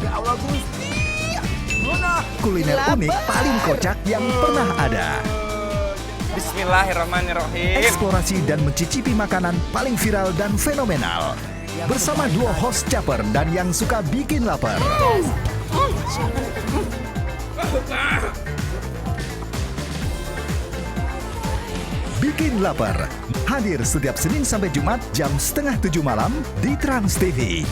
Ya Allah Gusti. Mana? Kuliner unik paling kocak yang pernah ada. Bismillahirrahmanirrahim. Eksplorasi dan mencicipi makanan paling viral dan fenomenal. Bersama duo host caper dan yang suka bikin lapar. Bikin lapar. Hadir setiap Senin sampai Jumat jam 6:30 malam di Trans TV.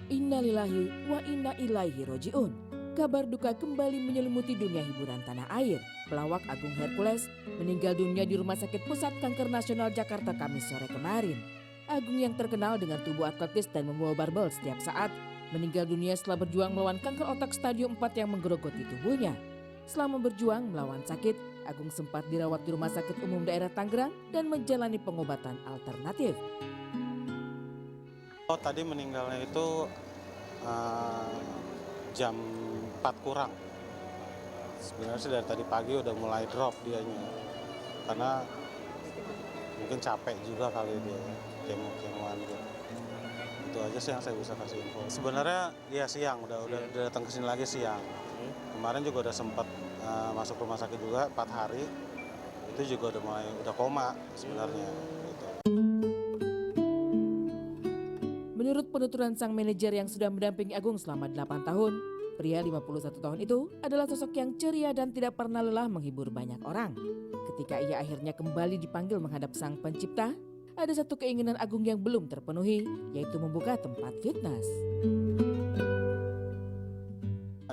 Innalillahi wa inna ilaihi roji'un. Kabar duka kembali menyelimuti dunia hiburan tanah air. Pelawak Agung Hercules meninggal dunia di Rumah Sakit Pusat Kanker Nasional Jakarta Kamis sore kemarin. Agung yang terkenal dengan tubuh atletis dan membawa barbel setiap saat, meninggal dunia setelah berjuang melawan kanker otak stadium 4 yang menggerogoti tubuhnya. Selama berjuang melawan sakit, Agung sempat dirawat di Rumah Sakit Umum Daerah Tangerang dan menjalani pengobatan alternatif. Tadi meninggalnya itu jam 4 kurang. Sebenarnya sih dari tadi pagi udah mulai drop dianya. Karena mungkin capek juga kali dia, kemo-kemoan gitu. Itu aja sih yang saya bisa kasih info. Sebenarnya ya siang, udah datang ke sini lagi siang. Kemarin juga udah sempat masuk rumah sakit juga 4 hari. Itu juga udah koma sebenarnya gitu. Menurut penuturan sang manajer yang sudah mendampingi Agung selama 8 tahun, pria 51 tahun itu adalah sosok yang ceria dan tidak pernah lelah menghibur banyak orang. Ketika ia akhirnya kembali dipanggil menghadap sang pencipta, ada satu keinginan Agung yang belum terpenuhi, yaitu membuka tempat fitness.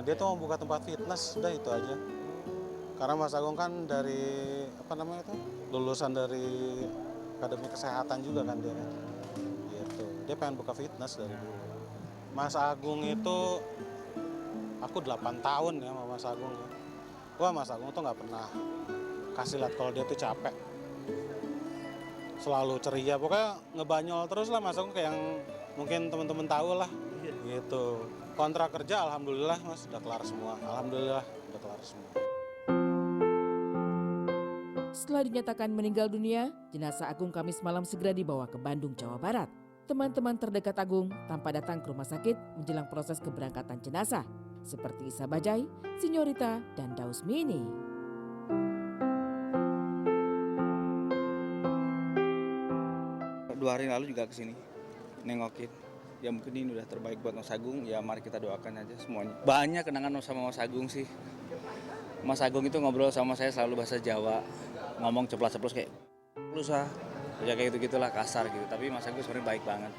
Dia tuh mau buka tempat fitness, udah itu aja. Karena Mas Agung kan dari lulusan dari Akademi Kesehatan juga kan dia. Gitu. Dia pengen buka fitness dari dulu. Mas Agung itu aku 8 tahun ya sama Mas Agung ya. Wah, Mas Agung tuh nggak pernah kasih lihat kalau dia tuh capek. Selalu ceria, pokoknya ngebanyol terus lah Mas Agung kayak yang mungkin teman-teman tahu lah. Gitu. Kontrak kerja alhamdulillah Mas udah kelar semua. Alhamdulillah udah kelar semua. Setelah dinyatakan meninggal dunia, jenazah Agung Kamis malam segera dibawa ke Bandung, Jawa Barat. Teman-teman terdekat Agung tanpa datang ke rumah sakit menjelang proses keberangkatan jenazah, seperti Isa Bajai, Sinyorita, dan Dausmini. Dua hari lalu juga kesini nengokin. Ya mungkin ini udah terbaik buat Mas Agung, ya mari kita doakan aja semuanya. Banyak kenangan sama Mas Agung sih. Mas Agung itu ngobrol sama saya selalu bahasa Jawa, ngomong ceplas-ceplos kayak lusa, ya kayak gitu-gitulah kasar gitu. Tapi Mas Agung sebenarnya baik banget.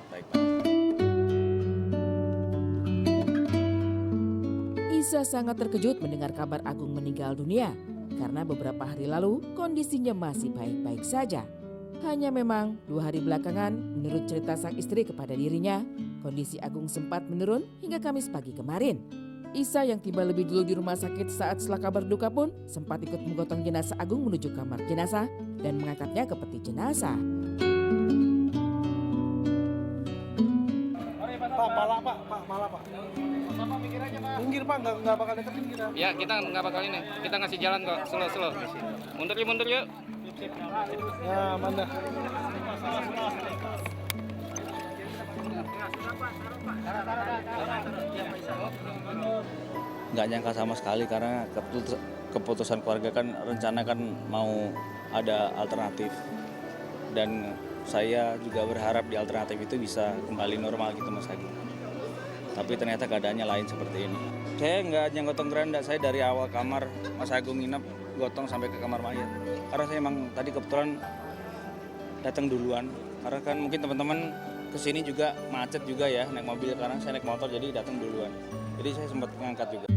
Isa sangat terkejut mendengar kabar Agung meninggal dunia karena beberapa hari lalu kondisinya masih baik-baik saja. Hanya memang 2 hari belakangan, menurut cerita sang istri kepada dirinya, kondisi Agung sempat menurun hingga Kamis pagi kemarin. Isa yang tiba lebih dulu di rumah sakit saat setelah kabar duka pun sempat ikut menggotong jenazah Agung menuju kamar jenazah dan mengangkatnya ke peti jenazah. Pak. Minggir Pak, nggak bakal deketin kita. Ya, kita nggak bakal ini. Kita ngasih jalan kok, slow. Mundur yuk. Ya, mana? Nggak nyangka sama sekali karena keputusan keluarga kan rencana kan mau ada alternatif. Dan saya juga berharap di alternatif itu bisa kembali normal gitu Mas Agung. Tapi ternyata keadaannya lain seperti ini. Saya nggak hanya gotong keranda, saya dari awal kamar Mas Agung nginep gotong sampai ke kamar mayat. Karena saya emang tadi kebetulan datang duluan. Karena kan mungkin teman-teman kesini juga macet juga ya naik mobil, karena saya naik motor jadi datang duluan. Jadi saya sempat ngangkat juga.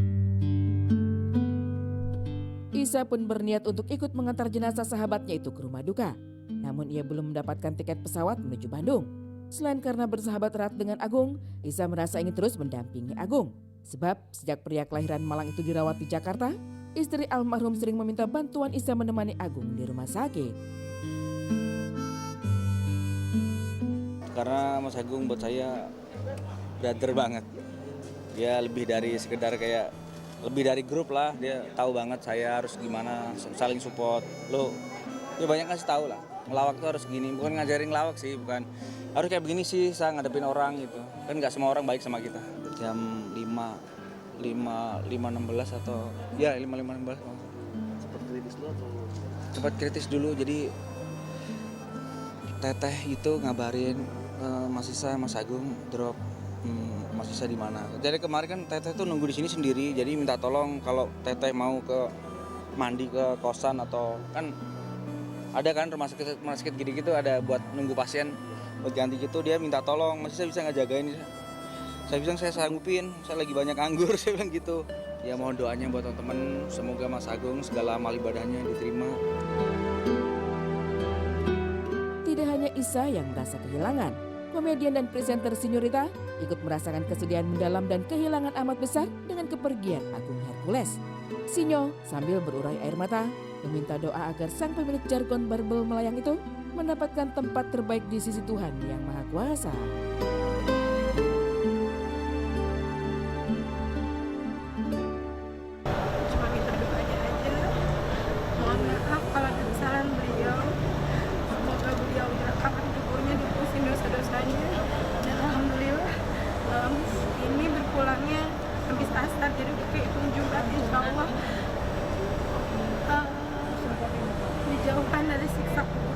Isa pun berniat untuk ikut mengantar jenazah sahabatnya itu ke rumah duka. Namun ia belum mendapatkan tiket pesawat menuju Bandung. Selain karena bersahabat erat dengan Agung, Isa merasa ingin terus mendampingi Agung. Sebab sejak pria kelahiran Malang itu dirawat di Jakarta, istri almarhum sering meminta bantuan Isa menemani Agung di rumah sakit. Karena Mas Agung buat saya brother banget. Dia lebih dari sekedar kayak lebih dari grup lah. Dia tahu banget saya harus gimana, saling support. Lo ya banyak ngasih tahu lah. Ngelawak tuh harus gini, bukan ngajarin ngelawak sih, bukan harus kayak begini sih saya ngadepin orang gitu. Kan nggak semua orang baik sama kita. Jam 5.16 atau ya 5.16. Sempat kritis dulu atau? Sempat kritis dulu, jadi Teteh itu ngabarin Mas Isa, Mas Agung drop. Mas Isa di mana? Jadi kemarin kan Teteh tuh nunggu di sini sendiri, jadi minta tolong kalau Teteh mau ke mandi ke kosan atau kan ada kan rumah sakit gitu ada buat nunggu pasien buat ganti gitu, dia minta tolong Mas Isa bisa nggak jagain. Saya bilang saya sanggupin, saya lagi banyak anggur, saya bilang gitu. Ya mohon doanya buat teman-teman, semoga Mas Agung segala amal ibadahnya diterima. Tidak hanya Isa yang merasa kehilangan, komedian dan presenter Sinyorita ikut merasakan kesedihan mendalam dan kehilangan amat besar dengan kepergian Agung Hercules. Sinyo sambil berurai air mata meminta doa agar sang pemilik jargon barbel melayang itu mendapatkan tempat terbaik di sisi Tuhan Yang Maha Kuasa. Cuma minta doanya aja. Mohon maaf kalau ada kesalahan beliau. Semoga beliau dirahmati kuburnya, dipusin dosa-dosanya. Dan alhamdulillah ini berpulangnya habis asar, jadi kehitung Jumat insya Allah dijauhkan dari siksa kubur.